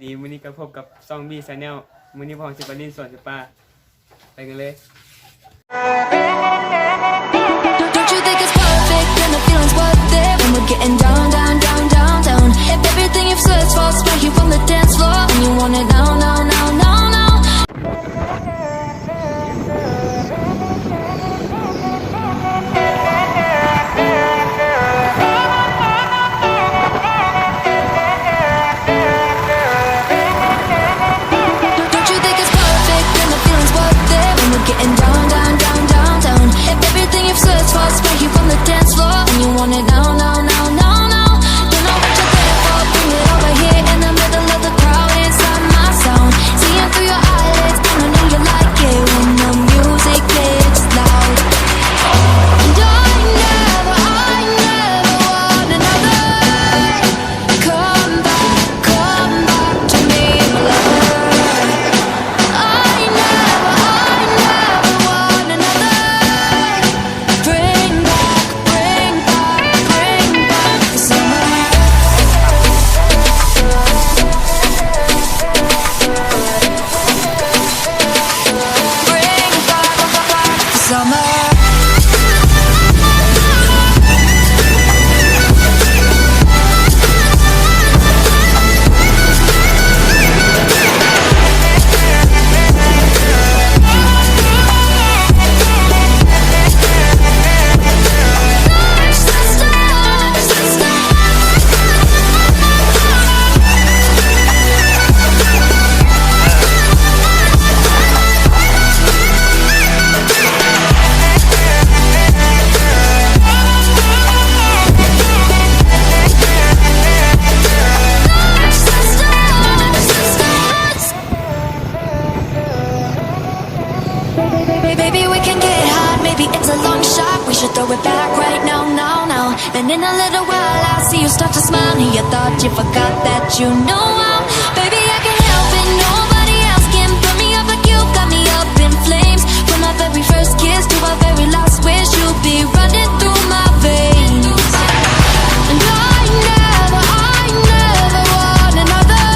ดีมื้อนี้ก็พบกับซองบี้ชาแนลมื้อนี้พอสิไปเล่นสวนสิป้าไปกันเลย Don't you think it's perfect when the feeling's worth it? When we're getting down, down, down, down, down. If everything you've searched falls right here from the dance floor, and you want it now, now, now, now, now. Don't you think it's perfect when the feeling's worth it? When we're getting down, down, down, down, down. If everything you've searched falls right here from the dance floor, and you want it now, now, now, now, now. Don't know what you're there for, bring it over here in the middle of the crowd inside my sound. Seeing through your eyelids, and I know you like it when the music gets loud. And I never want another. Come back to me, my lover. I never want another. Bring back the summer. Bring back the summer. Baby, we can get hot, maybe it's a long shot. We should throw it back right now, now, now. Then in a little while, I'll see you start to smile. And you thought you forgot that you know how. Baby, I can help it, nobody else can put me up like you got me up in flames. From our very first kiss to our very last wish, you'll be running through my veins. And I never want another.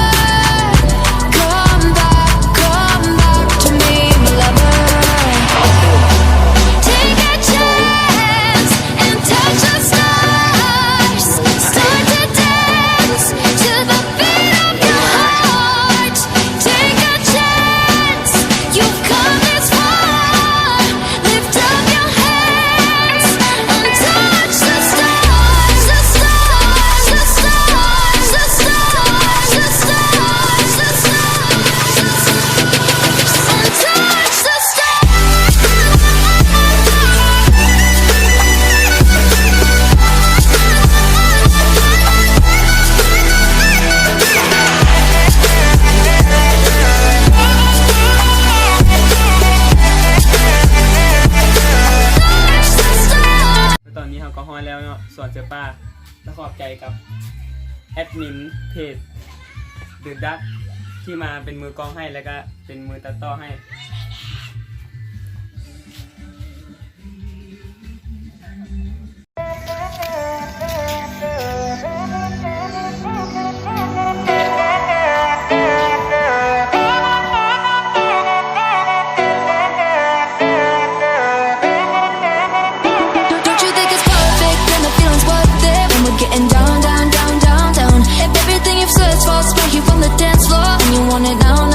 Come back to me, my lover. Take a chance and touch the stars. Start to dance to the beat of your heart. Take a chance, you've come this far. Lift up your hands and touch the stars, the stars, the stars, the stars, the stars, the stars, and touch the stars. ตอนนี้เราก็ฮอดแล้วเนาะสวนเสือป้าและขอบใจกับแอดมินเพจเดอะดักที่มาเป็นมือกลองให้แล้วก็เป็นมือตัดต่อให้Don't you think it's perfect when the feeling's worth it? When we're getting down, down, down, down, down. If everything you've searched falls right here from the dance floor, and you want it now,